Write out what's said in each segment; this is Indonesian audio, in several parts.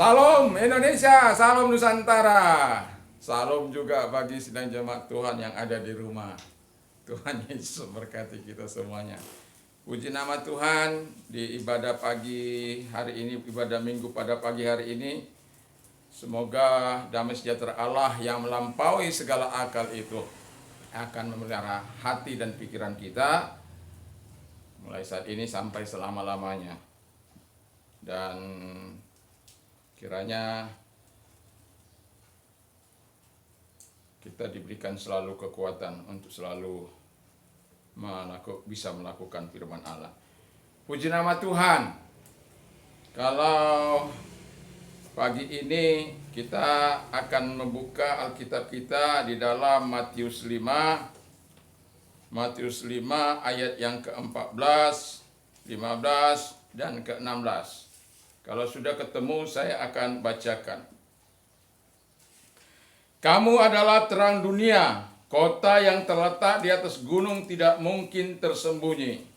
Salam Indonesia, salam Nusantara. Salam juga bagi sidang jemaat Tuhan yang ada di rumah. Tuhan Yesus memberkati kita semuanya. Puji nama Tuhan, di ibadah pagi hari ini, ibadah minggu pada pagi hari ini, semoga damai sejahtera Allah yang melampaui segala akal itu akan memelihara hati dan pikiran kita mulai saat ini sampai selama-lamanya. Dan kiranya kita diberikan selalu kekuatan untuk selalu bisa melakukan firman Allah. Puji nama Tuhan. Kalau pagi ini kita akan membuka Alkitab kita di dalam Matius 5 ayat yang ke-14, 15, dan ke-16. Kalau sudah ketemu, saya akan bacakan. Kamu adalah terang dunia, kota yang terletak di atas gunung tidak mungkin tersembunyi.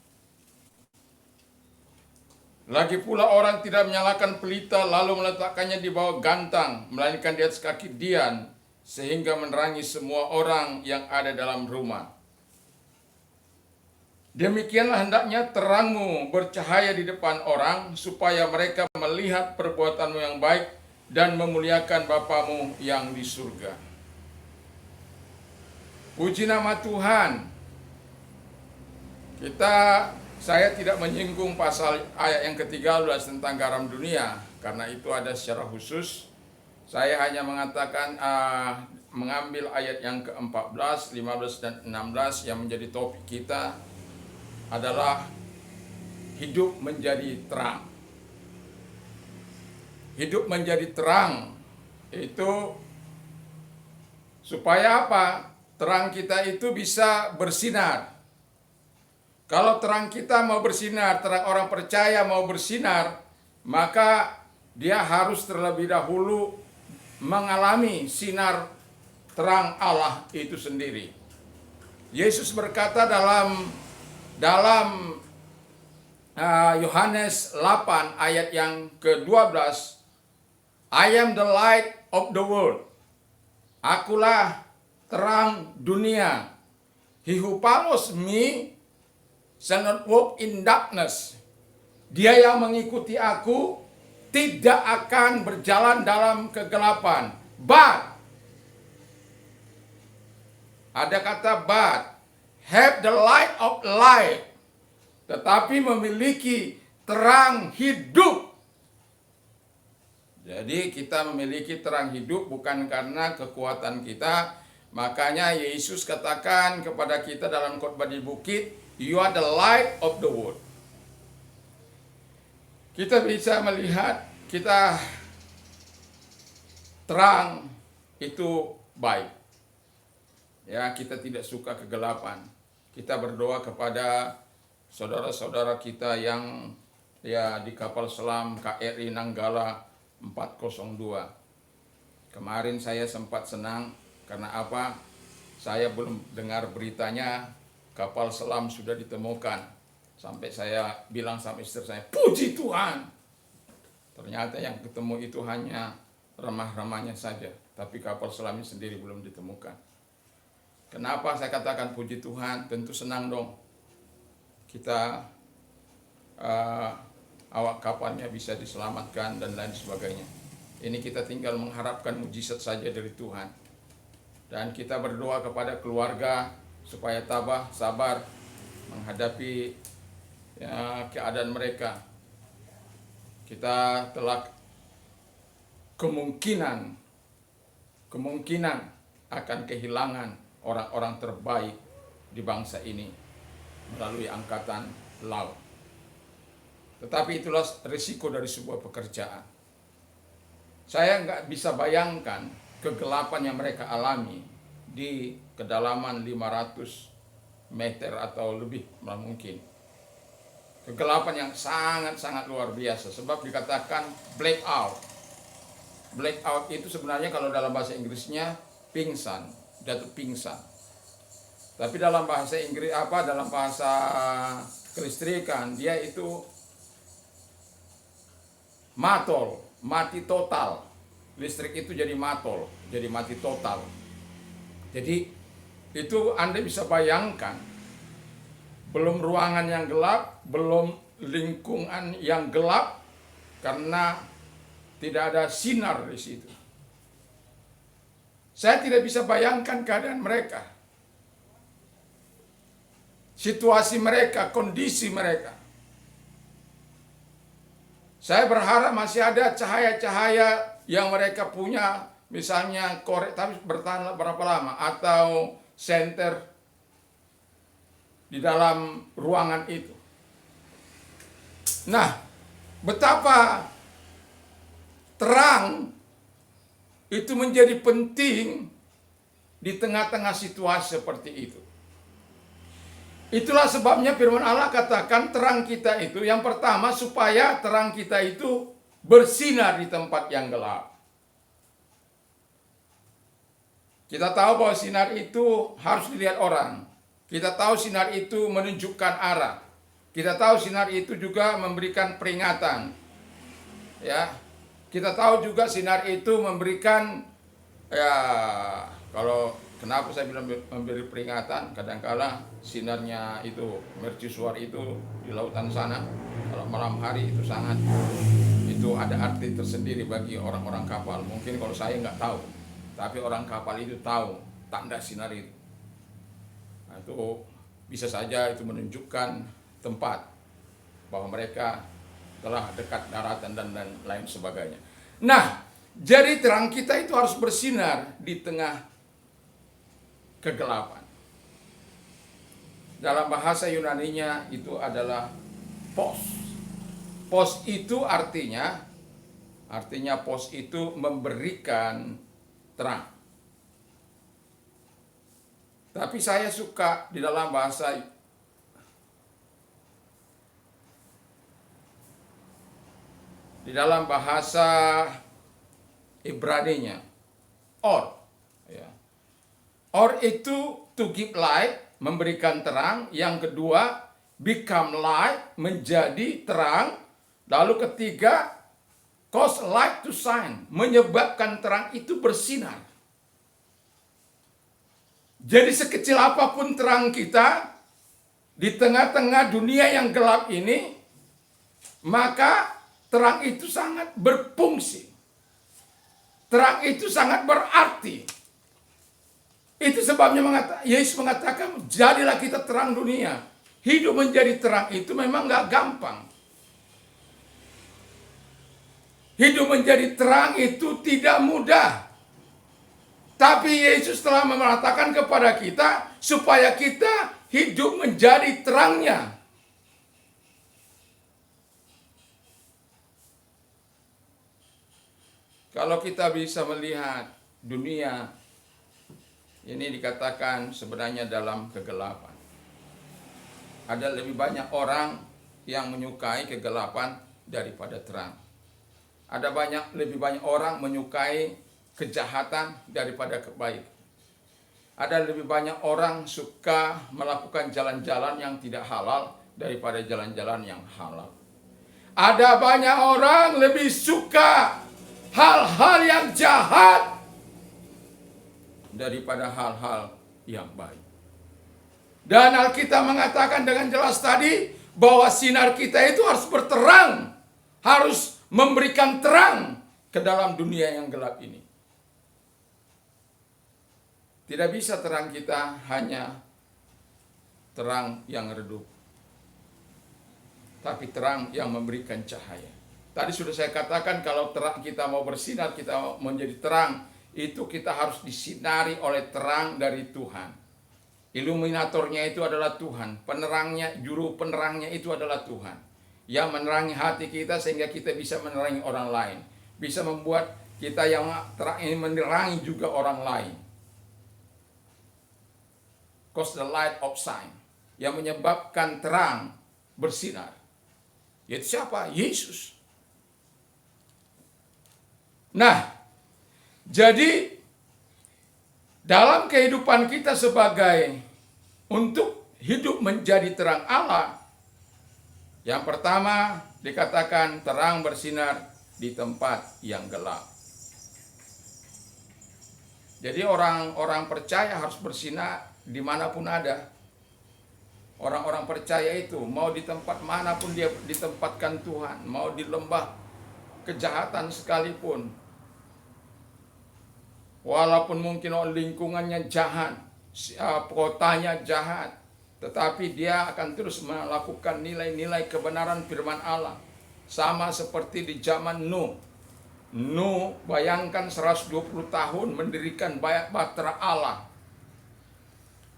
Lagi pula orang tidak menyalakan pelita lalu meletakkannya di bawah gantang, melainkan di atas kaki dian, sehingga menerangi semua orang yang ada dalam rumah. Demikianlah hendaknya terangmu bercahaya di depan orang, supaya mereka melihat perbuatanmu yang baik dan memuliakan Bapamu yang di surga. Puji nama Tuhan. Saya tidak menyinggung pasal ayat yang ke-13 tentang garam dunia, karena itu ada secara khusus. Saya hanya mengatakan mengambil ayat yang ke-14, 15, dan 16 yang menjadi topik kita adalah hidup menjadi terang. Hidup menjadi terang itu supaya apa? Terang kita itu bisa bersinar. Kalau terang kita mau bersinar, terang orang percaya mau bersinar, maka dia harus terlebih dahulu mengalami sinar terang Allah itu sendiri. Yesus berkata dalam Yohanes 8 ayat yang ke-12, I am the light of the world. Akulah terang dunia. He who follows me shall not walk in darkness. Dia yang mengikuti aku tidak akan berjalan dalam kegelapan. But, ada kata but, have the light of life, tetapi memiliki terang hidup. Jadi kita memiliki terang hidup bukan karena kekuatan kita. Makanya Yesus katakan kepada kita dalam khotbah di bukit, you are the light of the world. Kita bisa melihat kita terang itu baik. Ya, kita tidak suka kegelapan. Kita berdoa kepada saudara-saudara kita yang di kapal selam KRI Nanggala 402. Kemarin saya sempat senang karena apa? Saya belum dengar beritanya kapal selam sudah ditemukan. Sampai saya bilang sama istri saya, puji Tuhan. Ternyata yang ketemu itu hanya remah-remahnya saja, tapi kapal selamnya sendiri belum ditemukan. Kenapa saya katakan puji Tuhan? Tentu senang dong. Kita awak kapalnya bisa diselamatkan dan lain sebagainya. Ini kita tinggal mengharapkan mujizat saja dari Tuhan. Dan kita berdoa kepada keluarga supaya tabah, sabar menghadapi keadaan mereka. Kita telah kemungkinan akan kehilangan orang-orang terbaik di bangsa ini melalui angkatan laut. Tetapi itulah risiko dari sebuah pekerjaan. Saya nggak bisa bayangkan kegelapan yang mereka alami di kedalaman 500 meter atau lebih mungkin. Kegelapan yang sangat-sangat luar biasa, sebab dikatakan blackout. Blackout itu sebenarnya kalau dalam bahasa Inggrisnya pingsan, jatuh pingsan. Tapi dalam bahasa Inggris dalam bahasa kelistrikan dia itu matol. mati total. Listrik itu jadi matol, jadi mati total. Jadi itu Anda bisa bayangkan, belum ruangan yang gelap, belum lingkungan yang gelap, karena tidak ada sinar di situ. Saya tidak bisa bayangkan keadaan mereka, situasi mereka, kondisi mereka. Saya berharap masih ada cahaya-cahaya yang mereka punya, misalnya korek, tapi bertahan berapa lama, atau senter di dalam ruangan itu. Nah, betapa terang itu menjadi penting di tengah-tengah situasi seperti itu. Itulah sebabnya firman Allah katakan terang kita itu, yang pertama supaya terang kita itu bersinar di tempat yang gelap. Kita tahu bahwa sinar itu harus dilihat orang. Kita tahu sinar itu menunjukkan arah. Kita tahu sinar itu juga memberikan peringatan. Ya, kita tahu juga sinar itu memberikan, ya, kalau kenapa saya bilang memberi peringatan, kadang-kala sinarnya itu mercusuar itu di lautan sana, kalau malam hari itu sangat, itu ada arti tersendiri bagi orang-orang kapal. Mungkin kalau saya nggak tahu, tapi orang kapal itu tahu tanda sinar itu. Nah, itu bisa saja itu menunjukkan tempat bahwa mereka telah dekat daratan dan lain sebagainya. Nah, jadi terang kita itu harus bersinar di tengah kegelapan. Dalam bahasa Yunaninya itu adalah pos. Pos itu artinya pos itu memberikan terang. Tapi saya suka di dalam bahasa Ibraninya, or. Ya. Or itu to give light, memberikan terang. Yang kedua, become light, menjadi terang. Lalu ketiga, cause light to shine, menyebabkan terang itu bersinar. Jadi sekecil apapun terang kita di tengah-tengah dunia yang gelap ini, maka terang itu sangat berfungsi. Terang itu sangat berarti. Itu sebabnya Yesus mengatakan, jadilah kita terang dunia. Hidup menjadi terang itu memang gak gampang. Hidup menjadi terang itu tidak mudah. Tapi Yesus telah mengatakan kepada kita supaya kita hidup menjadi terangnya. Kalau kita bisa melihat dunia ini dikatakan sebenarnya dalam kegelapan. Ada lebih banyak orang yang menyukai kegelapan daripada terang. Ada lebih banyak orang menyukai kejahatan daripada kebaikan. Ada lebih banyak orang suka melakukan jalan-jalan yang tidak halal daripada jalan-jalan yang halal. Ada banyak orang lebih suka hal-hal yang jahat daripada hal-hal yang baik. Dan Alkitab mengatakan dengan jelas tadi bahwa sinar kita itu harus berterang, harus memberikan terang ke dalam dunia yang gelap ini. Tidak bisa terang kita hanya terang yang redup, tapi terang yang memberikan cahaya. Tadi sudah saya katakan kalau terang kita mau bersinar, kita mau menjadi terang, itu kita harus disinari oleh terang dari Tuhan. Iluminatornya itu adalah Tuhan, penerangnya, juru penerangnya itu adalah Tuhan. Yang menerangi hati kita sehingga kita bisa menerangi orang lain. Bisa membuat kita yang terang ini menerangi juga orang lain. Cause the light of shine, yang menyebabkan terang bersinar. Yaitu siapa? Yesus. Nah, jadi dalam kehidupan kita sebagai untuk hidup menjadi terang Allah, yang pertama dikatakan terang bersinar di tempat yang gelap. Jadi orang-orang percaya harus bersinar dimanapun ada. Orang-orang percaya itu mau di tempat manapun dia ditempatkan Tuhan, mau di lembah kejahatan sekalipun, walaupun mungkin lingkungannya jahat, kotanya jahat, tetapi dia akan terus melakukan nilai-nilai kebenaran firman Allah. Sama seperti di zaman Nuh. Nuh bayangkan 120 tahun mendirikan bahtera Allah.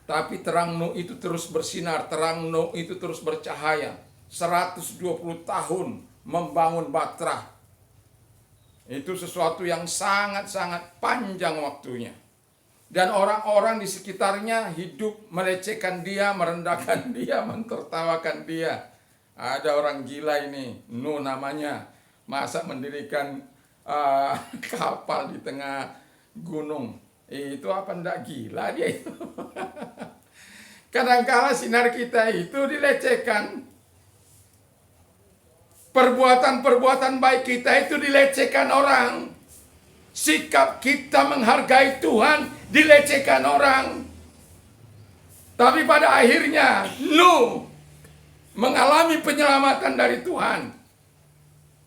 Tapi terang Nuh itu terus bersinar, terang Nuh itu terus bercahaya. 120 tahun membangun bahtera. Itu sesuatu yang sangat-sangat panjang waktunya. Dan orang-orang di sekitarnya hidup melecehkan dia, merendahkan dia, mentertawakan dia. Ada orang gila ini, Nuh namanya. Masa mendirikan kapal di tengah gunung. Itu apa ndak gila dia itu. Kadangkala sinar kita itu dilecehkan. Perbuatan-perbuatan baik kita itu dilecehkan orang. Sikap kita menghargai Tuhan dilecehkan orang. Tapi pada akhirnya Nuh mengalami penyelamatan dari Tuhan.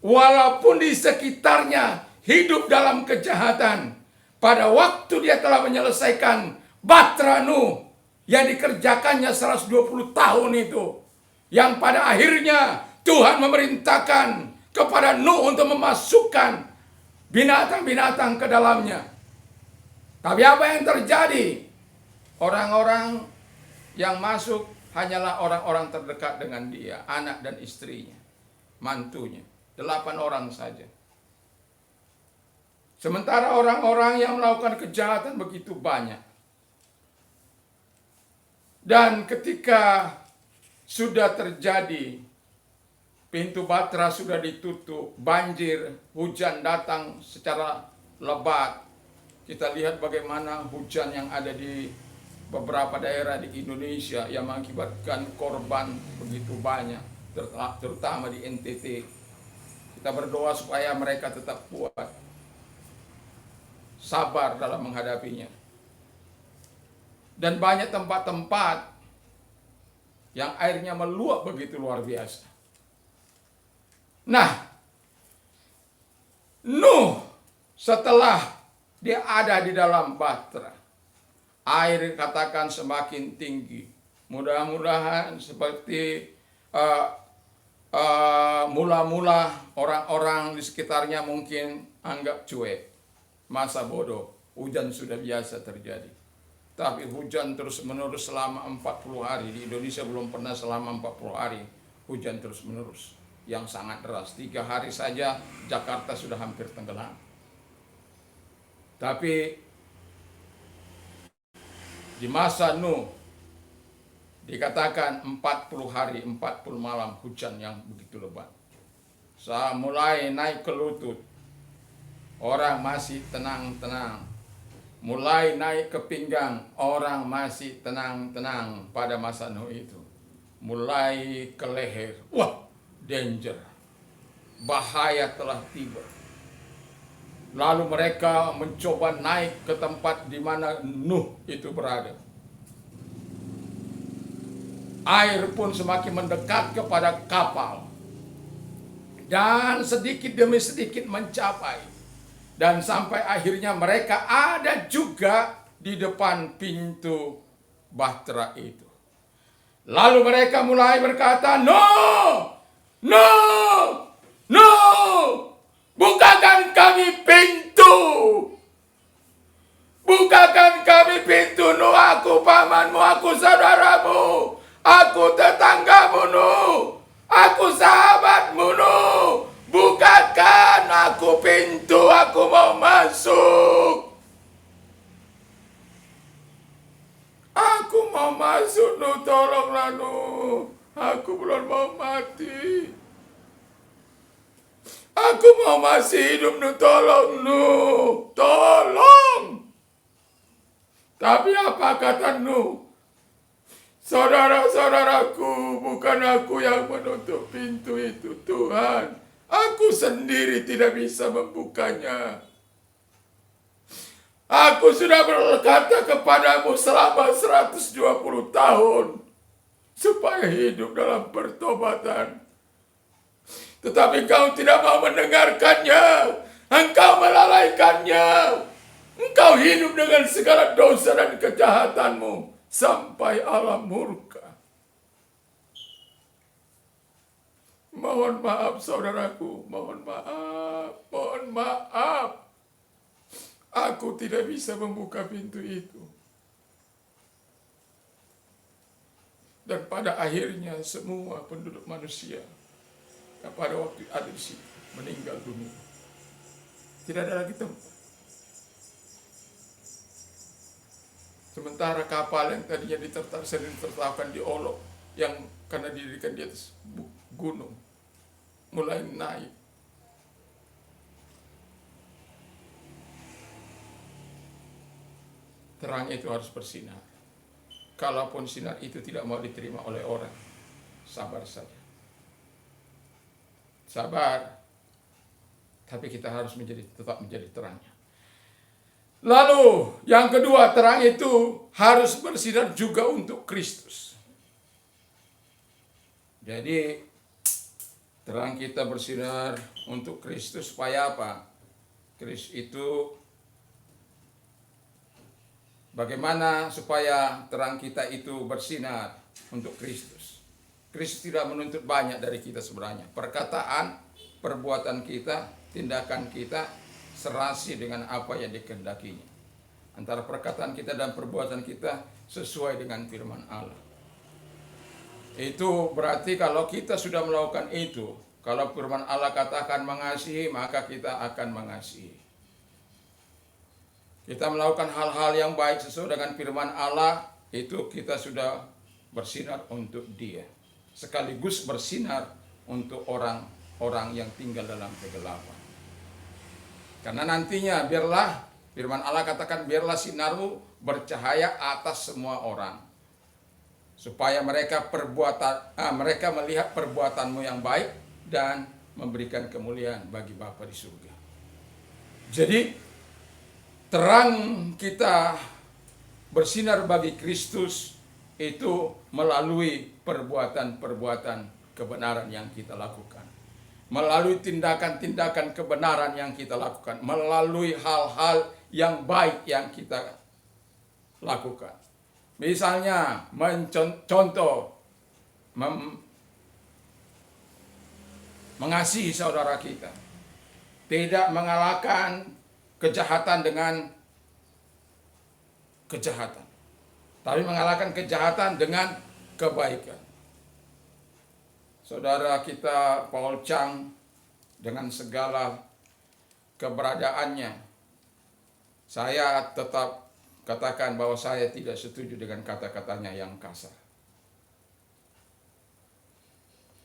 Walaupun di sekitarnya hidup dalam kejahatan, pada waktu dia telah menyelesaikan bahtera Nuh yang dikerjakannya 120 tahun itu, yang pada akhirnya Tuhan memerintahkan kepada Nuh untuk memasukkan binatang-binatang ke dalamnya. Tapi apa yang terjadi? Orang-orang yang masuk hanyalah orang-orang terdekat dengan dia, anak dan istrinya, mantunya. 8 orang saja. Sementara orang-orang yang melakukan kejahatan begitu banyak. Dan ketika sudah terjadi, pintu bahtera sudah ditutup, banjir, hujan datang secara lebat. Kita lihat bagaimana hujan yang ada di beberapa daerah di Indonesia yang mengakibatkan korban begitu banyak, terutama di NTT. Kita berdoa supaya mereka tetap kuat, sabar dalam menghadapinya. Dan banyak tempat-tempat yang airnya meluap begitu luar biasa. Nah, Nuh setelah dia ada di dalam bahtera, air katakan semakin tinggi. Mudah-mudahan seperti mula-mula orang-orang di sekitarnya mungkin anggap cuek, masa bodoh, hujan sudah biasa terjadi. Tapi hujan terus-menerus selama 40 hari. Di Indonesia belum pernah selama 40 hari hujan terus-menerus yang sangat deras. 3 hari saja Jakarta sudah hampir tenggelam. Tapi di masa Nuh dikatakan 40 hari, 40 malam hujan yang begitu lebat. Saat mulai naik ke lutut, orang masih tenang-tenang. Mulai naik ke pinggang, orang masih tenang-tenang pada masa Nuh itu. Mulai ke leher, wah, danger. Bahaya telah tiba. Lalu mereka mencoba naik ke tempat di mana Nuh itu berada. Air pun semakin mendekat kepada kapal. Dan sedikit demi sedikit mencapai. Dan sampai akhirnya mereka ada juga di depan pintu bahtera itu. Lalu mereka mulai berkata, "No! No! No! Bukakan kami pintu! Bukakan kami pintu, Nuh, aku pamanmu, aku saudaramu. Aku tetanggamu, Nuh. Aku sahabatmu, Nuh. Bukakan aku pintu, aku mau masuk. Aku mau masuk, Nuh, tolonglah, Nuh. Aku belum mau mati. Aku mau masih hidup, Nuh, tolong, Nuh. Tolong. Tapi apa kata Nuh? Saudara-saudaraku, bukan aku yang menutup pintu itu, Tuhan. Aku sendiri tidak bisa membukanya. Aku sudah berkata kepadamu selama 120 tahun supaya hidup dalam pertobatan. Tetapi engkau tidak mau mendengarkannya. Engkau melalaikannya. Engkau hidup dengan segala dosa dan kejahatanmu sampai Allah murka. Mohon maaf saudaraku, mohon maaf, mohon maaf. Aku tidak bisa membuka pintu itu. Dan pada akhirnya semua penduduk manusia yang pada waktu ada di situ meninggal dunia. Tidak ada lagi tempat. Sementara kapal yang tadinya ditertawakan di Olok, yang karena didirikan di atas gunung, mulai naik. Terang itu harus bersinar. Kalaupun sinar itu tidak mau diterima oleh orang, sabar saja. Sabar. Tapi kita harus tetap menjadi terangnya. Lalu yang kedua, terang itu harus bersinar juga untuk Kristus. Jadi terang kita bersinar untuk Kristus supaya apa? Kristus itu bagaimana supaya terang kita itu bersinar untuk Kristus. Kristus tidak menuntut banyak dari kita sebenarnya. Perkataan, perbuatan kita, tindakan kita serasi dengan apa yang dikehendakinya. Antara perkataan kita dan perbuatan kita sesuai dengan firman Allah. Itu berarti kalau kita sudah melakukan itu, kalau firman Allah katakan mengasihi, maka kita akan mengasihi. Kita melakukan hal-hal yang baik sesuai dengan firman Allah, itu kita sudah bersinar untuk Dia. Sekaligus bersinar untuk orang-orang yang tinggal dalam kegelapan. Karena nantinya biarlah firman Allah katakan biarlah sinarmu bercahaya atas semua orang. Supaya mereka melihat perbuatanmu yang baik dan memberikan kemuliaan bagi Bapa di surga. Jadi terang kita bersinar bagi Kristus itu melalui perbuatan-perbuatan kebenaran yang kita lakukan. Melalui tindakan-tindakan kebenaran yang kita lakukan. Melalui hal-hal yang baik yang kita lakukan. Misalnya, mengasihi saudara kita. Tidak mengalahkan kejahatan dengan kejahatan. Tapi mengalahkan kejahatan dengan kebaikan. Saudara kita Paul Chang dengan segala keberadaannya, saya tetap katakan bahwa saya tidak setuju dengan kata-katanya yang kasar.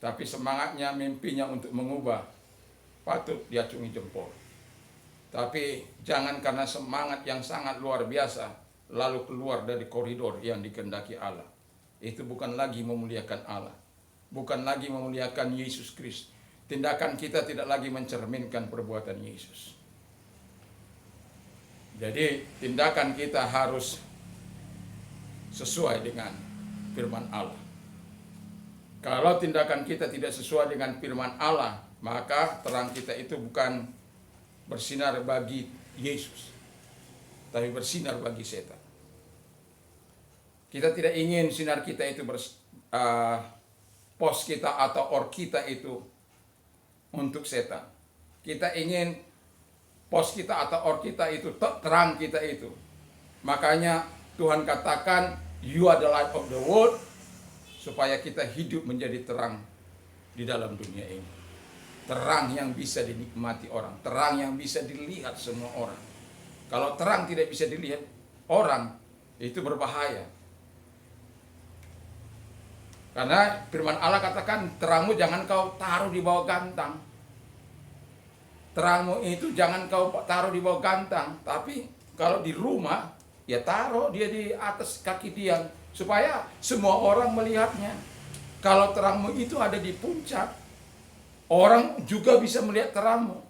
Tapi semangatnya, mimpinya untuk mengubah, patut diacungi jempol. Tapi jangan karena semangat yang sangat luar biasa, lalu keluar dari koridor yang dikehendaki Allah. Itu bukan lagi memuliakan Allah. Bukan lagi memuliakan Yesus Kristus. Tindakan kita tidak lagi mencerminkan perbuatan Yesus. Jadi tindakan kita harus sesuai dengan firman Allah. Kalau tindakan kita tidak sesuai dengan firman Allah, maka terang kita itu bukan bersinar bagi Yesus, tapi bersinar bagi setan. Kita tidak ingin sinar kita itu pos kita atau or kita itu untuk setan. Kita ingin pos kita atau or kita itu terang kita itu. Makanya Tuhan katakan you are the light of the world, supaya kita hidup menjadi terang di dalam dunia ini. Terang yang bisa dinikmati orang, terang yang bisa dilihat semua orang. Kalau terang tidak bisa dilihat orang, itu berbahaya. Karena firman Allah katakan terangmu jangan kau taruh di bawah gantang. Terangmu itu jangan kau taruh di bawah gantang. Tapi kalau di rumah, ya taruh dia di atas kaki tiang. Supaya semua orang melihatnya. Kalau terangmu itu ada di puncak, orang juga bisa melihat terangmu.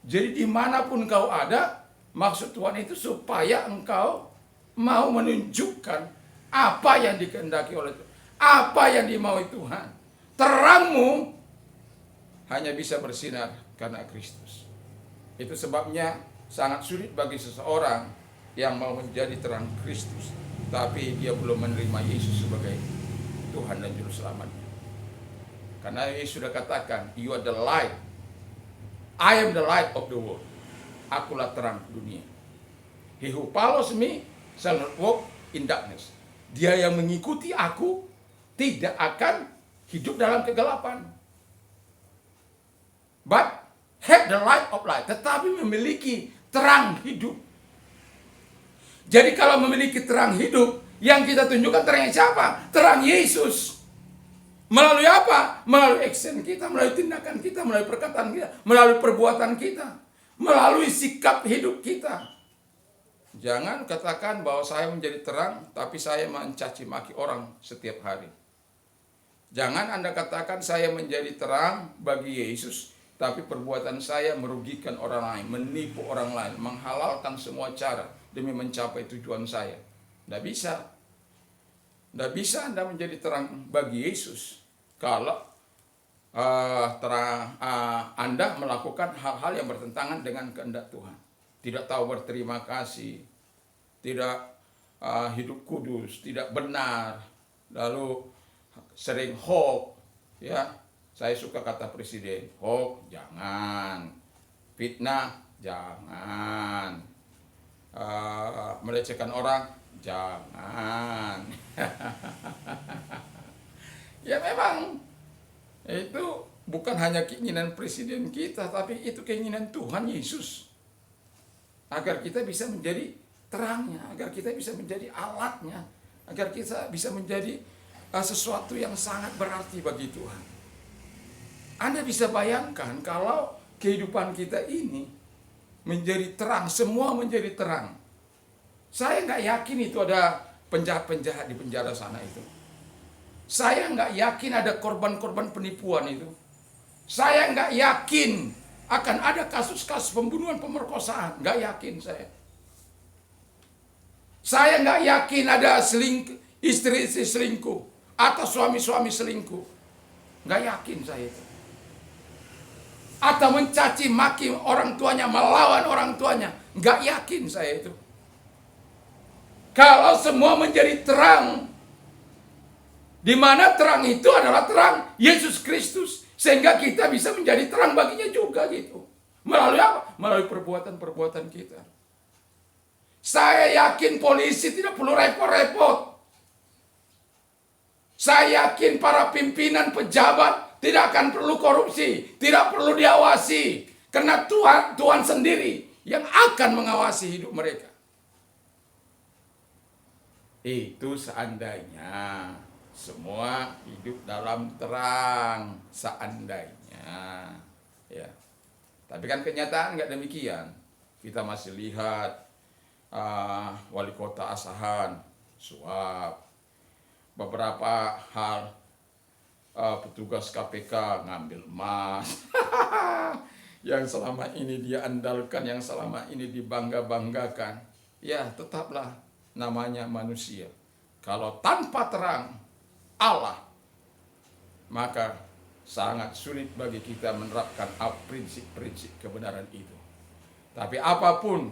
Jadi dimanapun kau ada, maksud Tuhan itu supaya engkau mau menunjukkan apa yang dikehendaki oleh Tuhan, apa yang dimaui Tuhan. Terangmu hanya bisa bersinar karena Kristus. Itu sebabnya sangat sulit bagi seseorang yang mau menjadi terang Kristus, tapi dia belum menerima Yesus sebagai Tuhan dan Juru Selamatnya. Karena Yesus sudah katakan, you are the light. I am the light of the world. Akulah terang dunia. He who follows me shall not walk in darkness. Dia yang mengikuti aku tidak akan hidup dalam kegelapan, but have the light of life. Tetapi memiliki terang hidup. Jadi kalau memiliki terang hidup, yang kita tunjukkan terangnya siapa? Terang Yesus. Melalui apa? Melalui action kita, melalui tindakan kita, melalui perkataan kita, melalui perbuatan kita, melalui sikap hidup kita. Jangan katakan bahwa saya menjadi terang, tapi saya mencaci maki orang setiap hari. Jangan Anda katakan saya menjadi terang bagi Yesus, tapi perbuatan saya merugikan orang lain, menipu orang lain, menghalalkan semua cara demi mencapai tujuan saya. Tidak bisa. Tidak bisa Anda menjadi terang bagi Yesus kalau Anda melakukan hal-hal yang bertentangan dengan kehendak Tuhan. Tidak tahu berterima kasih, tidak hidup kudus, tidak benar, lalu sering hoax, ya. Saya suka kata presiden, hoax jangan, fitnah jangan, melecehkan orang jangan. Ya memang itu bukan hanya keinginan presiden kita, tapi itu keinginan Tuhan Yesus. Agar kita bisa menjadi terangnya, agar kita bisa menjadi alatnya, agar kita bisa menjadi sesuatu yang sangat berarti bagi Tuhan. Anda bisa bayangkan kalau kehidupan kita ini menjadi terang, semua menjadi terang. Saya nggak yakin itu ada penjahat-penjahat di penjara sana itu. Saya nggak yakin ada korban-korban penipuan itu. Saya nggak yakin akan ada kasus-kasus pembunuhan, pemerkosaan. Nggak yakin saya. Saya nggak yakin ada istri-istri selingkuh atau suami-suami selingkuh. Nggak yakin saya itu. Atau mencaci maki orang tuanya, melawan orang tuanya. Nggak yakin saya itu. Kalau semua menjadi terang, di mana terang itu adalah terang Yesus Kristus, sehingga kita bisa menjadi terang baginya juga gitu. Melalui apa? Melalui perbuatan-perbuatan kita. Saya yakin polisi tidak perlu repot-repot. Saya yakin para pimpinan pejabat tidak akan perlu korupsi, tidak perlu diawasi, karena Tuhan sendiri yang akan mengawasi hidup mereka. Itu seandainya semua hidup dalam terang, seandainya, ya. Tapi kan kenyataan nggak demikian. Kita masih lihat wali kota Asahan suap, beberapa hal petugas KPK ngambil emas, yang selama ini dia andalkan, yang selama ini dibangga-banggakan. Ya tetaplah namanya manusia. Kalau tanpa terang Allah, maka sangat sulit bagi kita menerapkan prinsip-prinsip kebenaran itu. Tapi apapun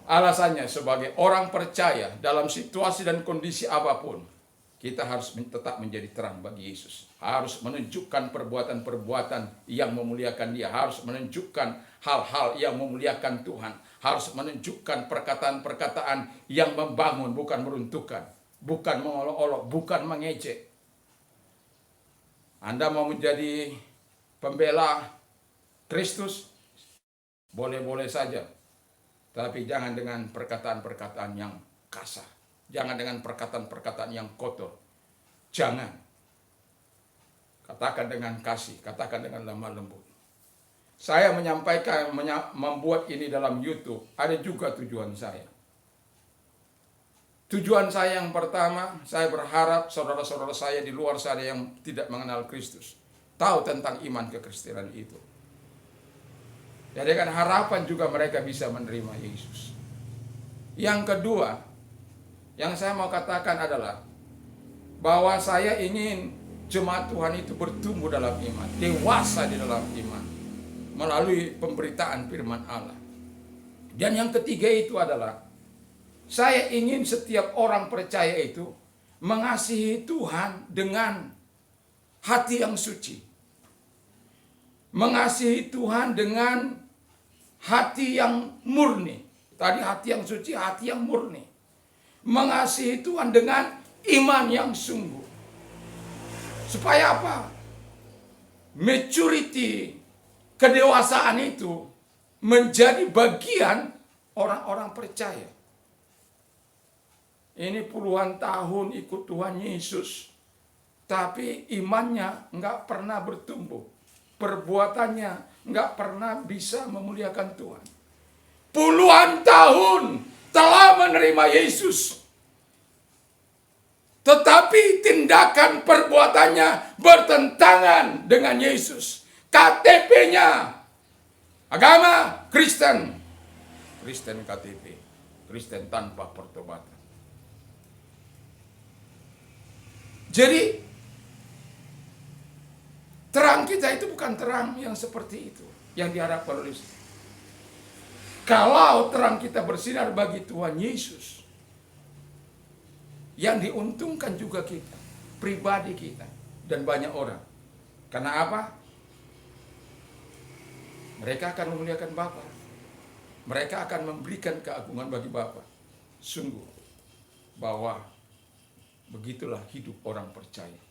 alasannya, sebagai orang percaya dalam situasi dan kondisi apapun, kita harus tetap menjadi terang bagi Yesus. Harus menunjukkan perbuatan-perbuatan yang memuliakan Dia. Harus menunjukkan hal-hal yang memuliakan Tuhan. Harus menunjukkan perkataan-perkataan yang membangun, bukan meruntuhkan. Bukan mengolok-olok, bukan mengejek. Anda mau menjadi pembela Kristus, boleh-boleh saja. Tapi jangan dengan perkataan-perkataan yang kasar. Jangan dengan perkataan-perkataan yang kotor. Jangan. Katakan dengan kasih, katakan dengan lemah lembut. Saya menyampaikan, membuat ini dalam YouTube, ada juga tujuan saya. Tujuan saya yang pertama, saya berharap saudara-saudara saya di luar sana yang tidak mengenal Kristus tahu tentang iman kekristenan itu. Jadi kan harapan juga mereka bisa menerima Yesus. Yang kedua, yang saya mau katakan adalah bahwa saya ingin jemaat Tuhan itu bertumbuh dalam iman, dewasa di dalam iman, melalui pemberitaan firman Allah. Dan yang ketiga itu adalah, saya ingin setiap orang percaya itu mengasihi Tuhan dengan hati yang suci. Mengasihi Tuhan dengan hati yang murni. Tadi hati yang suci, hati yang murni. Mengasihi Tuhan dengan iman yang sungguh. Supaya apa? Maturity, kedewasaan itu menjadi bagian orang-orang percaya. Ini puluhan tahun ikut Tuhan Yesus, tapi imannya nggak pernah bertumbuh. Perbuatannya nggak pernah bisa memuliakan Tuhan. Puluhan tahun telah menerima Yesus, tetapi tindakan perbuatannya bertentangan dengan Yesus. KTP-nya agama Kristen, Kristen KTP, Kristen tanpa pertobatan. Jadi terang kita itu bukan terang yang seperti itu yang diharapkan oleh Yesus. Kalau terang kita bersinar bagi Tuhan Yesus, yang diuntungkan juga kita, pribadi kita, dan banyak orang. Karena apa? Mereka akan memuliakan Bapa. Mereka akan memberikan keagungan bagi Bapa. Sungguh, bahwa begitulah hidup orang percaya.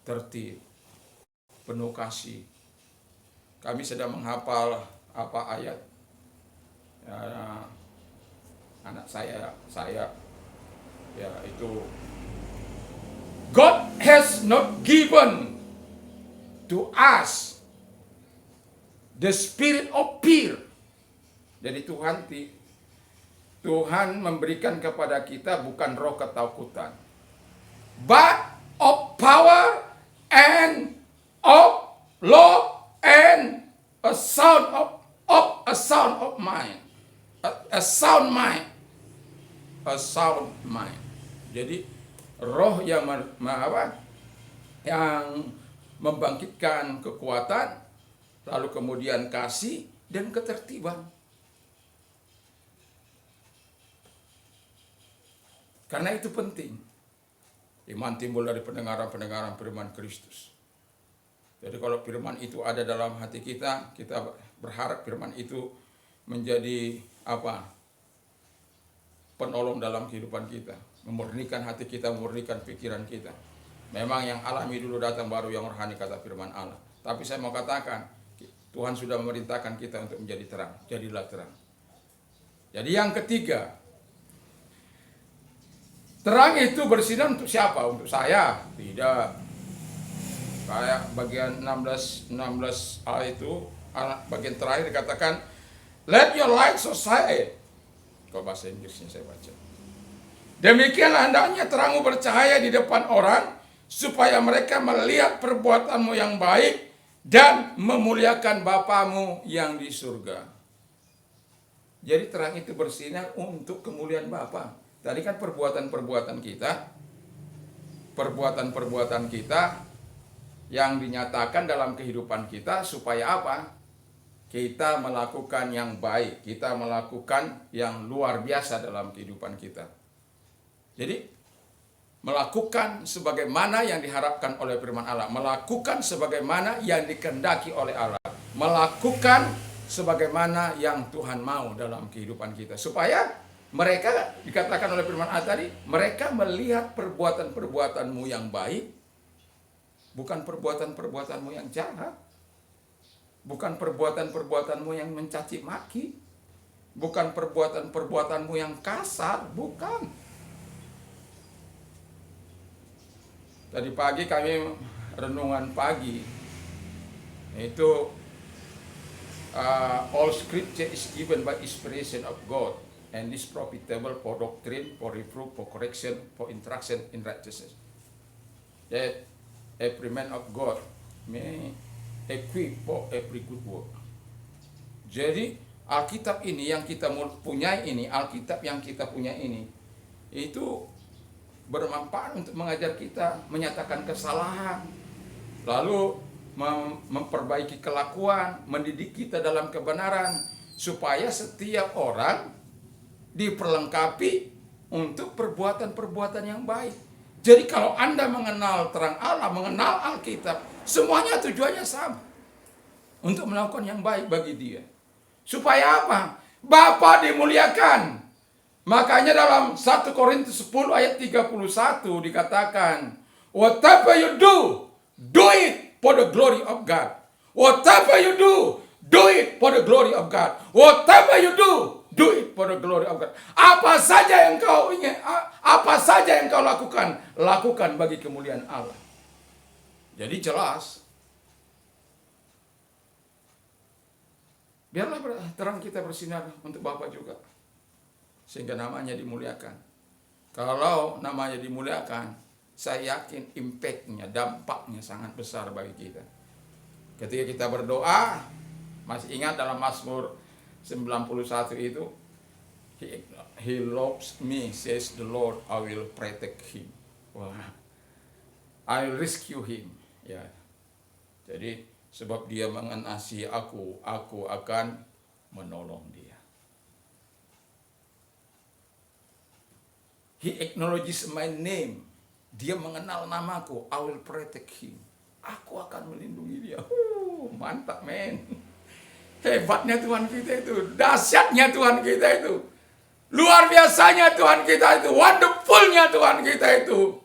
Tertib, penuh kasih. Kami sedang menghafal ayat. Anak saya ya itu, God has not given to us the spirit of fear. Jadi Tuhan memberikan kepada kita bukan roh ketakutan, but of power and of love and a sound mind. A sound mind. Jadi roh yang yang membangkitkan kekuatan, lalu kemudian kasih dan ketertiban. Karena itu penting. Iman timbul dari pendengaran firman Kristus. Jadi kalau firman itu ada dalam hati kita, kita berharap firman itu menjadi penolong dalam kehidupan kita, memurnikan hati kita, memurnikan pikiran kita. Memang yang alami dulu datang, baru yang rohani, kata firman Allah. Tapi saya mau katakan, Tuhan sudah memerintahkan kita untuk menjadi terang. Jadilah terang. Jadi yang ketiga, terang itu bersinar untuk siapa? Untuk saya? Tidak. Kayak bagian 16a itu, bagian terakhir dikatakan, let your light so shine. Kalau bahasa Inggrisnya saya baca. Demikianlah hendaknya terangmu bercahaya di depan orang, supaya mereka melihat perbuatanmu yang baik dan memuliakan Bapamu yang di surga. Jadi terang itu bersinar untuk kemuliaan Bapa. Tadi kan perbuatan-perbuatan kita yang dinyatakan dalam kehidupan kita, supaya apa? Kita melakukan yang baik, kita melakukan yang luar biasa dalam kehidupan kita. Jadi, melakukan sebagaimana yang diharapkan oleh firman Allah, melakukan sebagaimana yang dikehendaki oleh Allah, melakukan sebagaimana yang Tuhan mau dalam kehidupan kita. Supaya mereka, dikatakan oleh firman Allah tadi, mereka melihat perbuatan-perbuatanmu yang baik, bukan perbuatan-perbuatanmu yang jahat. Bukan perbuatan-perbuatanmu yang mencaci maki. Bukan perbuatan-perbuatanmu yang kasar. Bukan. Tadi pagi kami renungan pagi. Itu all scripture is given by inspiration of God, and is profitable for doctrine, for reproof, for correction, for instruction in righteousness. That every man of God may equipped for every good work. Jadi Alkitab ini yang kita punya ini, Alkitab yang kita punya ini, itu bermanfaat untuk mengajar kita, menyatakan kesalahan, lalu memperbaiki kelakuan, mendidik kita dalam kebenaran, supaya setiap orang diperlengkapi untuk perbuatan-perbuatan yang baik. Jadi kalau Anda mengenal terang Allah, mengenal Alkitab, semuanya tujuannya sama, untuk melakukan yang baik bagi dia. Supaya apa? Bapa dimuliakan. Makanya dalam 1 Korintus 10 ayat 31 dikatakan, whatever you do it for the glory of God. Whatever you do it for the glory of God. Whatever you do it for the glory of God. Apa saja yang kau ingin, apa saja yang kau lakukan, lakukan bagi kemuliaan Allah. Jadi jelas, biarlah terang kita bersinar untuk Bapa juga, sehingga namanya dimuliakan. Kalau namanya dimuliakan, saya yakin impact-nya, dampaknya sangat besar bagi kita. Ketika kita berdoa, masih ingat dalam Mazmur 91 itu, He loves me, says the Lord, I will protect him. Wah, I will rescue him. Ya, jadi sebab dia mengasihi aku akan menolong dia. He acknowledges my name. Dia mengenal namaku. I will protect him. Aku akan melindungi dia. Mantap, men. Hebatnya Tuhan kita itu. Dahsyatnya Tuhan kita itu. Luar biasanya Tuhan kita itu. Wonderfulnya Tuhan kita itu.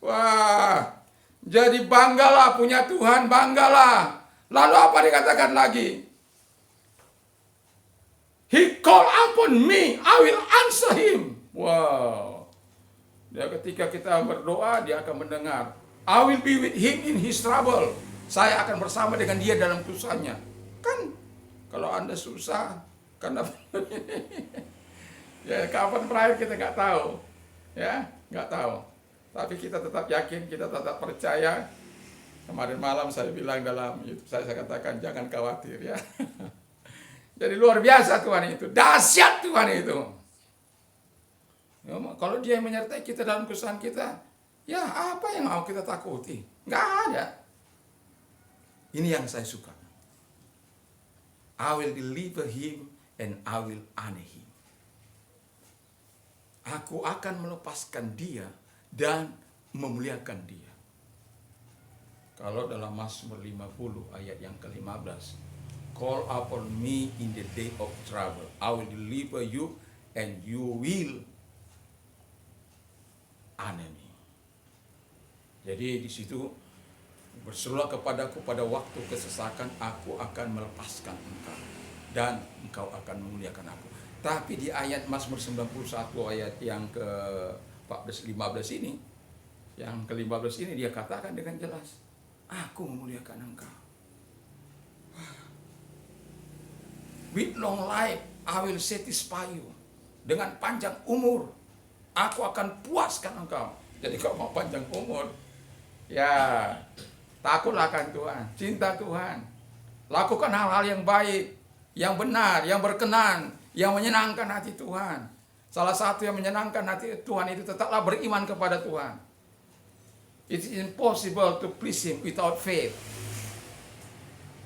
Wah. Jadi banggalah punya Tuhan. Banggalah. Lalu apa dikatakan lagi? He call upon me. I will answer him. Wow. Ya, ketika kita berdoa, dia akan mendengar. I will be with him in his trouble. Saya akan bersama dengan dia dalam kesusahannya. Kan, kalau Anda susah, karena ya kapan terakhir kita nggak tahu, ya nggak tahu. Tapi kita tetap yakin, kita tetap percaya. Kemarin malam saya bilang dalam YouTube, saya katakan jangan khawatir ya. Jadi luar biasa Tuhan itu, dahsyat Tuhan itu. Ya, kalau dia menyertai kita dalam kesusahan kita, ya apa yang mau kita takuti? Nggak ada. Ini yang saya suka. I will deliver him and I will honor him. Aku akan melepaskan dia dan memuliakan dia. Kalau dalam Mazmur 50 ayat yang ke-15, call upon me in the day of trouble. I will deliver you and you will honor me. Jadi di situ berserulah kepadaku pada waktu kesesakan, aku akan melepaskan engkau dan engkau akan memuliakan aku. Tapi di ayat Mazmur 91 ayat yang ke-14-15 ini, yang ke-15 ini dia katakan dengan jelas, aku memuliakan engkau. With long life I will satisfy you. Dengan panjang umur aku akan puaskan engkau. Jadi kalau mau panjang umur, ya takutlah akan Tuhan, cinta Tuhan. Lakukan hal-hal yang baik, yang benar, yang berkenan, yang menyenangkan hati Tuhan. Salah satu yang menyenangkan hati Tuhan itu tetaplah beriman kepada Tuhan. It's impossible to please Him without faith.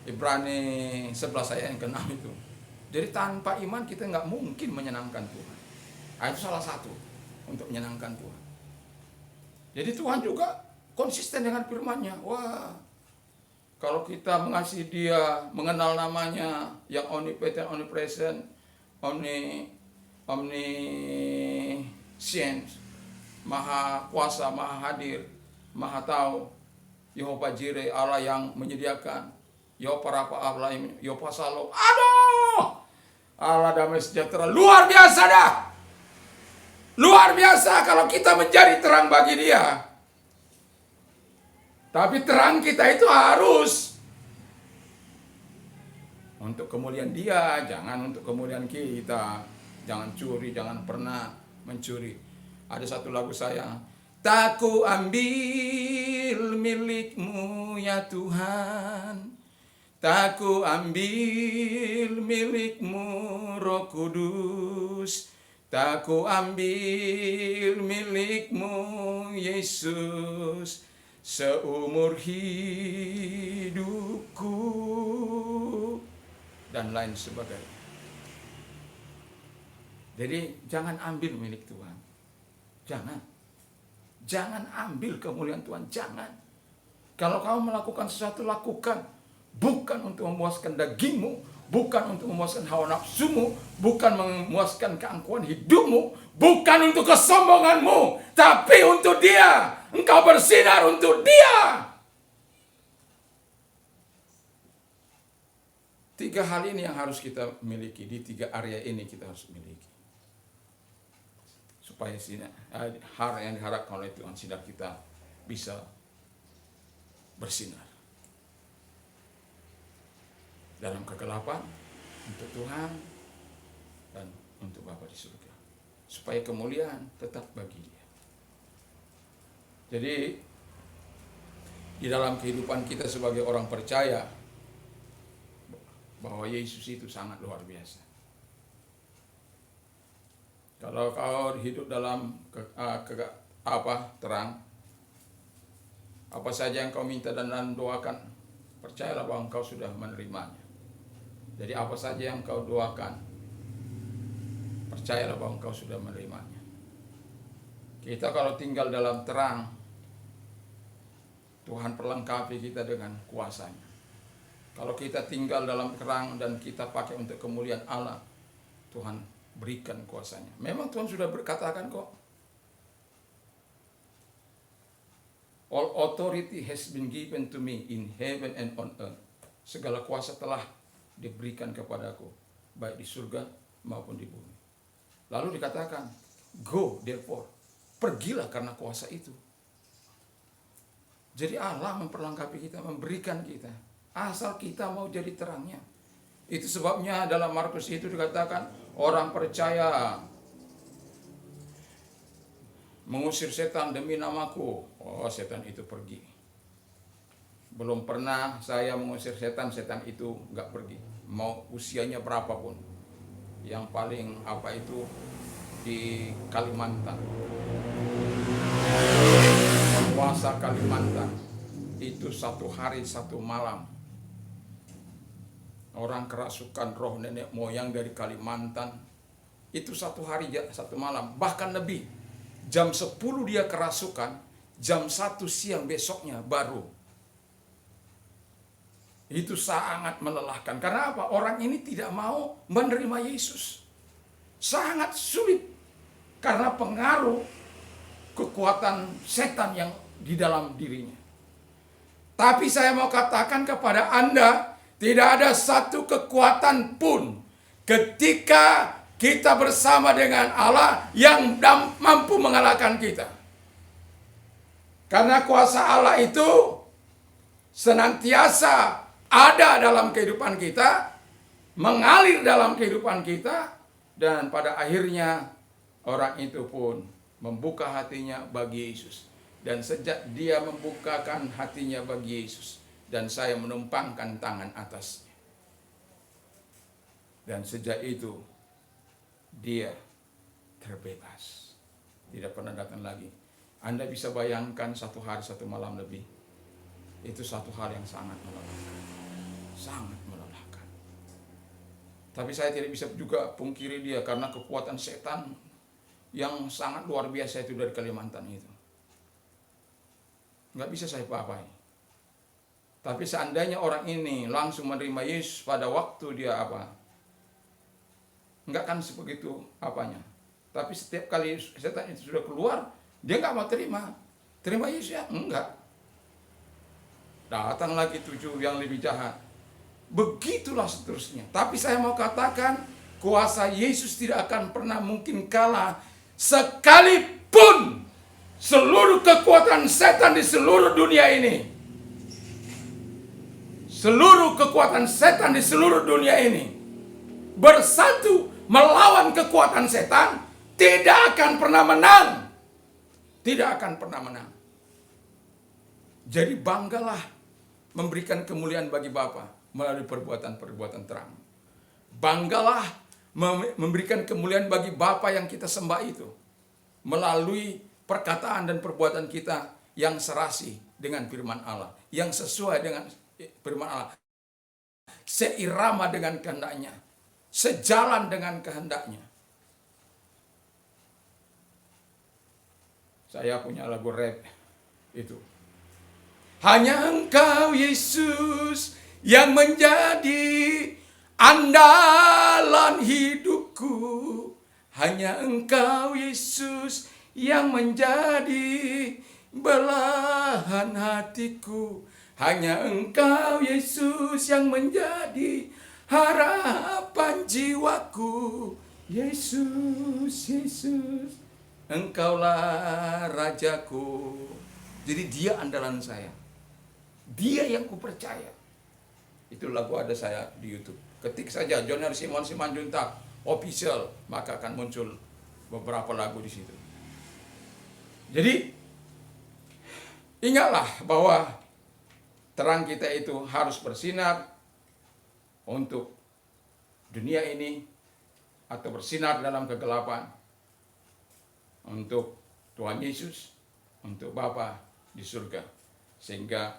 Ibrani 11 ayat yang ke-6 itu. Jadi tanpa iman kita nggak mungkin menyenangkan Tuhan. Nah, itu salah satu untuk menyenangkan Tuhan. Jadi Tuhan juga konsisten dengan firman-Nya. Wah, kalau kita mengasihi Dia, mengenal namanya yang omnipotent, omnipresent, omniscient, maha kuasa, maha hadir, maha tahu, Yehova Jireh, Allah yang menyediakan, Yehova Rafa, Allah yang Yehova Shalom. Aduh, Allah damai sejahtera, luar biasa dah. Luar biasa kalau kita menjadi terang bagi Dia. Tapi terang kita itu harus untuk kemuliaan Dia, jangan untuk kemuliaan kita. Jangan curi, jangan pernah mencuri. Ada satu lagu saya, tak ku ambil milikmu ya Tuhan, Tak ku ambil milikmu Roh Kudus, tak ku ambil milikmu Yesus, seumur hidupku, dan lain sebagainya. Jadi jangan ambil milik Tuhan. Jangan ambil kemuliaan Tuhan, jangan. Kalau kamu melakukan sesuatu, lakukan. Bukan untuk memuaskan dagingmu, bukan untuk memuaskan hawa nafsumu, bukan memuaskan keangkuhan hidupmu, bukan untuk kesombonganmu, tapi untuk Dia. Engkau bersinar untuk Dia. 3 hal ini yang harus kita miliki, di 3 area ini kita harus miliki. Supaya hal yang diharapkan oleh Tuhan, sinar kita bisa bersinar. Dalam kegelapan, untuk Tuhan, dan untuk Bapa di surga. Supaya kemuliaan tetap bagi Dia. Jadi, di dalam kehidupan kita sebagai orang percaya, bahwa Yesus itu sangat luar biasa. Kalau kau hidup dalam terang, apa saja yang kau minta dan doakan, percayalah bahwa engkau sudah menerimanya. Jadi apa saja yang kau doakan, percayalah bahwa engkau sudah menerimanya. Kita kalau tinggal dalam terang, Tuhan perlengkapi kita dengan kuasa-Nya. Kalau kita tinggal dalam terang dan kita pakai untuk kemuliaan Allah, Tuhan berikan kuasa-Nya. Memang Tuhan sudah berkatakan kok, all authority has been given to me in heaven and on earth. Segala kuasa telah diberikan kepadaku, baik di surga maupun di bumi. Lalu dikatakan, go therefore, pergilah karena kuasa itu. Jadi Allah memperlengkapi kita, memberikan kita, asal kita mau jadi terangnya. Itu sebabnya dalam Markus itu dikatakan, orang percaya mengusir setan demi namaku, oh setan itu pergi. Belum pernah saya mengusir setan, setan itu nggak pergi. Mau usianya berapapun. Yang paling di Kalimantan. Puasa Kalimantan. Itu 1 hari 1 malam. Orang kerasukan roh nenek moyang dari Kalimantan. Itu 1 hari 1 malam. Bahkan lebih. Jam 10 dia kerasukan. Jam 1 siang besoknya baru. Itu sangat melelahkan. Karena apa? Orang ini tidak mau menerima Yesus. Sangat sulit. Karena pengaruh kekuatan setan yang di dalam dirinya. Tapi saya mau katakan kepada Anda, tidak ada satu kekuatan pun ketika kita bersama dengan Allah yang mampu mengalahkan kita. Karena kuasa Allah itu senantiasa ada dalam kehidupan kita, mengalir dalam kehidupan kita, dan pada akhirnya orang itu pun membuka hatinya bagi Yesus. Dan sejak dia membukakan hatinya bagi Yesus, dan saya menumpangkan tangan atasnya. Dan sejak itu, dia terbebas. Tidak pernah datang lagi. Anda bisa bayangkan 1 hari 1 malam lebih. Itu 1 hal yang sangat melelahkan. Sangat melelahkan. Tapi saya tidak bisa juga pungkiri dia karena kekuatan setan yang sangat luar biasa itu dari Kalimantan itu. Nggak bisa saya apa-apai. Tapi seandainya orang ini langsung menerima Yesus pada waktu dia nggak kan sebegitu apanya. Tapi setiap kali setan itu sudah keluar, dia nggak mau terima Yesus ya? Enggak. Datang lagi 7 yang lebih jahat. Begitulah seterusnya. Tapi saya mau katakan, kuasa Yesus tidak akan pernah mungkin kalah sekalipun seluruh kekuatan setan di seluruh dunia ini. Seluruh kekuatan setan di seluruh dunia ini bersatu melawan kekuatan setan, tidak akan pernah menang. Tidak akan pernah menang. Jadi banggalah memberikan kemuliaan bagi Bapa melalui perbuatan-perbuatan terang. Banggalah memberikan kemuliaan bagi Bapa yang kita sembah itu melalui perkataan dan perbuatan kita yang serasi dengan firman Allah, yang sesuai dengan firman Allah, seirama dengan kehendaknya, sejalan dengan kehendaknya. Saya punya lagu rap itu. Hanya Engkau Yesus yang menjadi andalan hidupku. Hanya Engkau Yesus yang menjadi belahan hatiku. Hanya Engkau Yesus yang menjadi harapan jiwaku. Yesus, Yesus, Engkaulah Rajaku. Jadi Dia andalan saya. Dia yang kupercaya. Itu lagu ada saya di YouTube. Ketik saja Joner Simon Simanjuntak official, maka akan muncul beberapa lagu di situ. Jadi ingatlah bahwa terang kita itu harus bersinar untuk dunia ini atau bersinar dalam kegelapan untuk Tuhan Yesus, untuk Bapa di surga, sehingga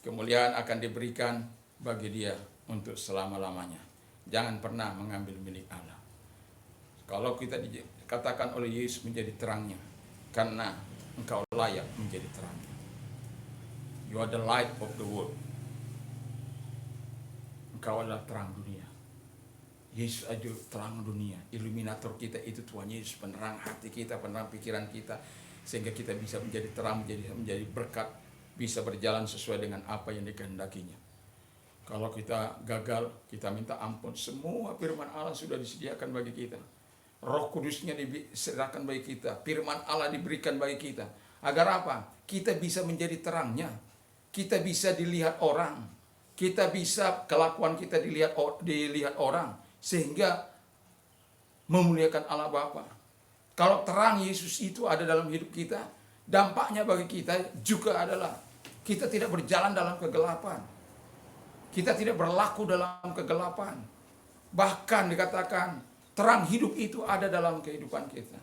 kemuliaan akan diberikan bagi Dia untuk selama-lamanya. Jangan pernah mengambil milik Allah. Kalau kita dikatakan oleh Yesus menjadi terangnya, karena engkau layak menjadi terangnya. You are the light of the world. Engkau adalah terang dunia. Yesus aja terang dunia. Iluminator kita itu Tuhan Yesus, penerang hati kita, penerang pikiran kita, sehingga kita bisa menjadi terang, menjadi berkat, bisa berjalan sesuai dengan apa yang dikehendakinya. Kalau kita gagal, kita minta ampun. Semua firman Allah sudah disediakan bagi kita. Roh Kudusnya diserahkan bagi kita. Firman Allah diberikan bagi kita. Agar apa? Kita bisa menjadi terangnya. Kita bisa dilihat orang. Kita bisa, kelakuan kita dilihat orang. Sehingga memuliakan Allah Bapa. Kalau terang Yesus itu ada dalam hidup kita, dampaknya bagi kita juga adalah kita tidak berjalan dalam kegelapan. Kita tidak berlaku dalam kegelapan. Bahkan dikatakan terang hidup itu ada dalam kehidupan kita.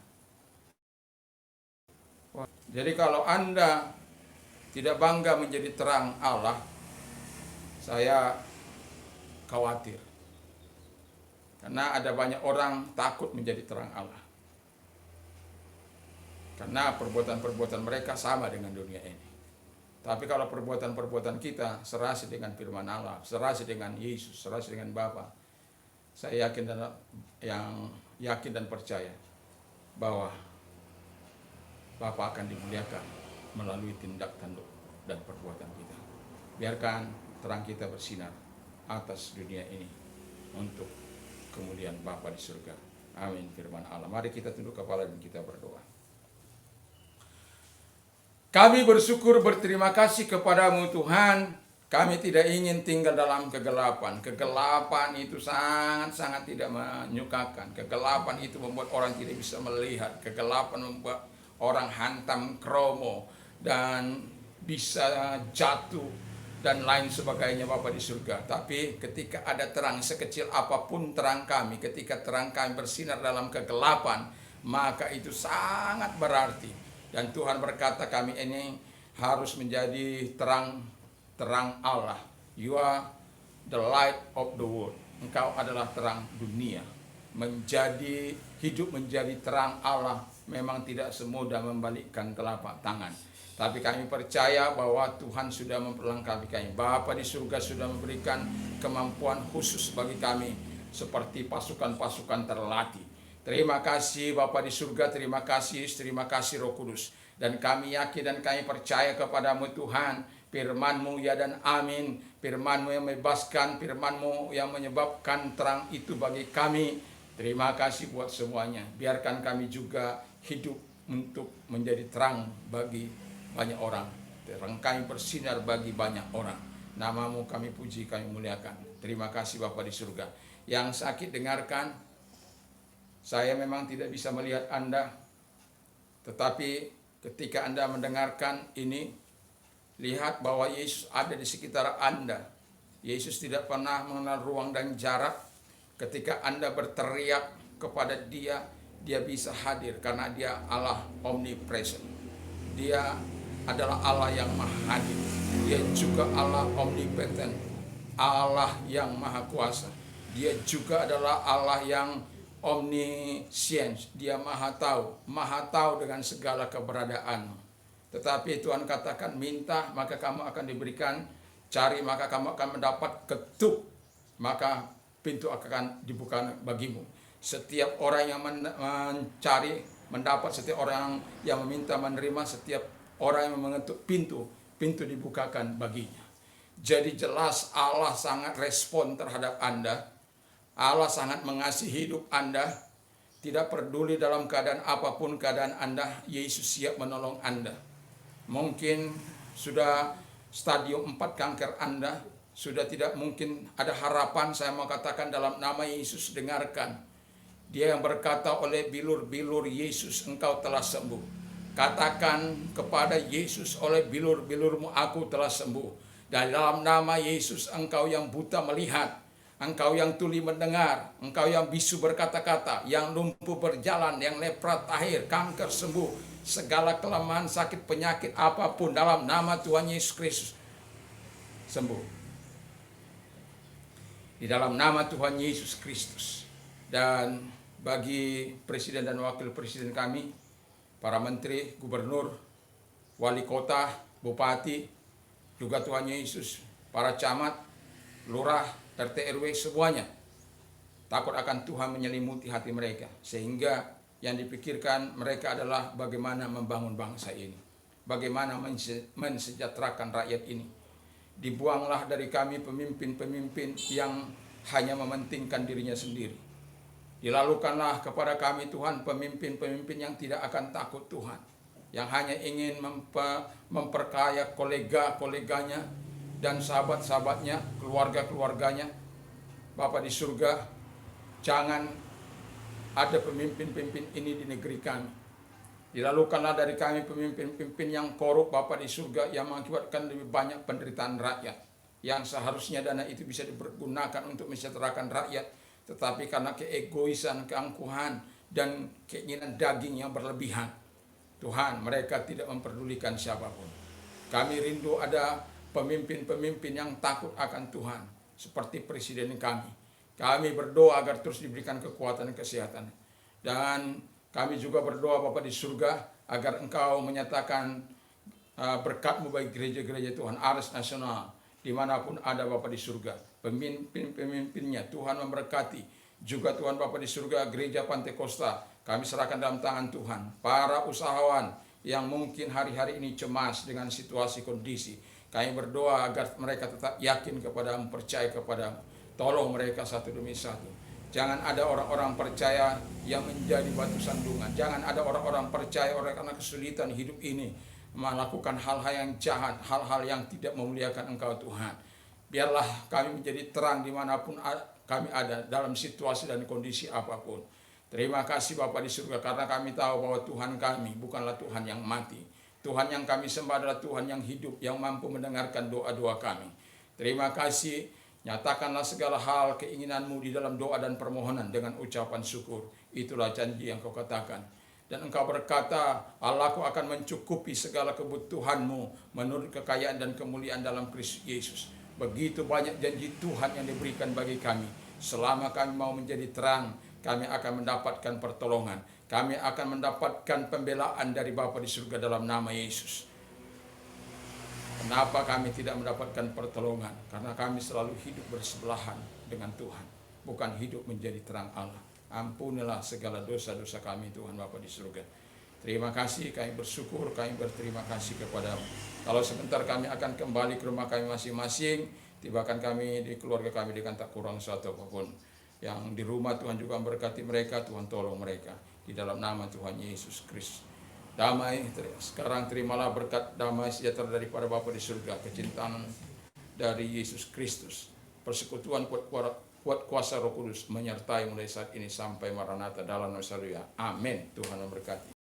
Jadi kalau Anda tidak bangga menjadi terang Allah, saya khawatir. Karena ada banyak orang takut menjadi terang Allah. Karena perbuatan-perbuatan mereka sama dengan dunia ini. Tapi kalau perbuatan-perbuatan kita serasi dengan firman Allah, serasi dengan Yesus, serasi dengan Bapa, saya yakin dan percaya bahwa Bapa akan dimuliakan melalui tindak tanduk dan perbuatan kita. Biarkan terang kita bersinar atas dunia ini untuk kemuliaan Bapa di surga. Amin, firman Allah. Mari kita tunduk kepala dan kita berdoa. Kami bersyukur, berterima kasih kepadamu Tuhan. Kami tidak ingin tinggal dalam kegelapan. Kegelapan itu sangat-sangat tidak menyukakan. Kegelapan itu membuat orang tidak bisa melihat. Kegelapan membuat orang hantam kromo dan bisa jatuh dan lain sebagainya Bapa di surga. Tapi ketika ada terang, sekecil apapun terang kami, ketika terang kami bersinar dalam kegelapan, maka itu sangat berarti. Dan Tuhan berkata kami ini harus menjadi terang Allah. You are the light of the world. Engkau adalah terang dunia. Hidup menjadi terang Allah memang tidak semudah membalikkan telapak tangan. Tapi kami percaya bahwa Tuhan sudah memperlengkapi kami. Bapa di surga sudah memberikan kemampuan khusus bagi kami, seperti pasukan-pasukan terlatih. Terima kasih Bapa di surga, terima kasih Roh Kudus. Dan kami yakin dan kami percaya kepadamu Tuhan. Firman-Mu ya dan amin. Firman-Mu yang membebaskan, Firman-Mu yang menyebabkan terang itu bagi kami. Terima kasih buat semuanya. Biarkan kami juga hidup untuk menjadi terang bagi banyak orang. Terang kami bersinar bagi banyak orang. Nama-Mu kami puji, kami muliakan. Terima kasih Bapa di surga. Yang sakit dengarkan. Saya memang tidak bisa melihat Anda, tetapi ketika Anda mendengarkan ini, Lihat bahwa Yesus ada di sekitar Anda. Yesus tidak pernah mengenal ruang dan jarak. Ketika Anda berteriak kepada Dia, Dia bisa hadir karena Dia Allah omnipresent. Dia adalah Allah yang maha hadir. Dia juga Allah omnipotent, Allah yang maha kuasa. Dia juga adalah Allah yang omniscience. Dia maha tahu dengan segala keberadaan. Tetapi Tuhan katakan, minta maka kamu akan diberikan, cari maka kamu akan mendapat, ketuk maka pintu akan dibuka bagimu. Setiap orang yang mencari mendapat, setiap orang yang meminta menerima, setiap orang yang mengetuk pintu dibukakan baginya. Jadi jelas Allah sangat respon terhadap Anda. Allah sangat mengasihi hidup Anda. Tidak peduli dalam keadaan apapun keadaan Anda, Yesus siap menolong Anda. Mungkin sudah stadium 4 kanker Anda, sudah tidak mungkin ada harapan. Saya mau katakan dalam nama Yesus, dengarkan. Dia yang berkata oleh bilur-bilur Yesus, engkau telah sembuh. Katakan kepada Yesus, oleh bilur-bilurmu aku telah sembuh. Dan dalam nama Yesus, engkau yang buta melihat, engkau yang tuli mendengar, engkau yang bisu berkata-kata, yang lumpuh berjalan, yang lepra tahir, kanker sembuh. Segala kelemahan, sakit, penyakit apapun dalam nama Tuhan Yesus Kristus sembuh. Di dalam nama Tuhan Yesus Kristus. Dan bagi presiden dan wakil presiden kami, para menteri, gubernur, wali kota, bupati, juga Tuhan Yesus, para camat, lurah, RT RW semuanya takut akan Tuhan menyelimuti hati mereka, sehingga yang dipikirkan mereka adalah bagaimana membangun bangsa ini, bagaimana mensejahterakan rakyat ini. Dibuanglah dari kami pemimpin-pemimpin yang hanya mementingkan dirinya sendiri. Dilalukanlah kepada kami Tuhan pemimpin-pemimpin yang tidak akan takut Tuhan, yang hanya ingin memperkaya kolega-koleganya dan sahabat-sahabatnya, keluarga-keluarganya. Bapa di surga, jangan ada pemimpin-pemimpin ini di negeri kami. Dilalukanlah dari kami pemimpin-pemimpin yang korup, Bapa di surga, yang mengakibatkan lebih banyak penderitaan rakyat, yang seharusnya dana itu bisa dipergunakan untuk mensejahterakan rakyat, tetapi karena keegoisan, keangkuhan, dan keinginan daging yang berlebihan, Tuhan, mereka tidak memperdulikan siapapun. Kami rindu ada pemimpin-pemimpin yang takut akan Tuhan, seperti presiden kami. Kami berdoa agar terus diberikan kekuatan dan kesehatan. Dan kami juga berdoa Bapa di surga, agar Engkau menyatakan berkat-Mu bagi gereja-gereja Tuhan, Ares Nasional, dimanapun ada Bapa di surga. Pemimpin-pemimpinnya Tuhan memberkati. Juga Tuhan Bapa di surga, gereja Pantekosta, kami serahkan dalam tangan Tuhan. Para usahawan yang mungkin hari-hari ini cemas dengan situasi kondisi, kami berdoa agar mereka tetap yakin kepada-Mu, percaya kepada-Mu. Tolong mereka satu demi satu. Jangan ada orang-orang percaya yang menjadi batu sandungan. Jangan ada orang-orang percaya oleh karena kesulitan hidup ini melakukan hal-hal yang jahat, hal-hal yang tidak memuliakan Engkau Tuhan. Biarlah kami menjadi terang dimanapun kami ada, dalam situasi dan kondisi apapun. Terima kasih Bapa di surga, karena kami tahu bahwa Tuhan kami bukanlah Tuhan yang mati. Tuhan yang kami sembah adalah Tuhan yang hidup, yang mampu mendengarkan doa-doa kami. Terima kasih. Nyatakanlah segala hal keinginan-Mu di dalam doa dan permohonan dengan ucapan syukur. Itulah janji yang Kau katakan. Dan Engkau berkata, Allahku akan mencukupi segala kebutuhan-Mu menurut kekayaan dan kemuliaan dalam Kristus Yesus. Begitu banyak janji Tuhan yang diberikan bagi kami. Selama kami mau menjadi terang, kami akan mendapatkan pertolongan. Kami akan mendapatkan pembelaan dari Bapa di surga dalam nama Yesus. Kenapa kami tidak mendapatkan pertolongan? Karena kami selalu hidup bersebelahan dengan Tuhan, bukan hidup menjadi terang Allah. Ampunilah segala dosa-dosa kami Tuhan Bapa di surga. Terima kasih, kami bersyukur, kami berterima kasih kepada-Mu. Kalau sebentar kami akan kembali ke rumah kami masing-masing, tibakan kami di keluarga kami dengan tak kurang suatu apapun. Yang di rumah Tuhan juga memberkati mereka, Tuhan tolong mereka. Di dalam nama Tuhan Yesus Kristus. Damai, sekarang terimalah berkat damai sejahtera daripada Bapa di surga, kecintaan dari Yesus Kristus, persekutuan kuat kuasa Roh Kudus menyertai mulai saat ini sampai Maranatha dalam nama Yesus. Amin. Tuhan memberkati.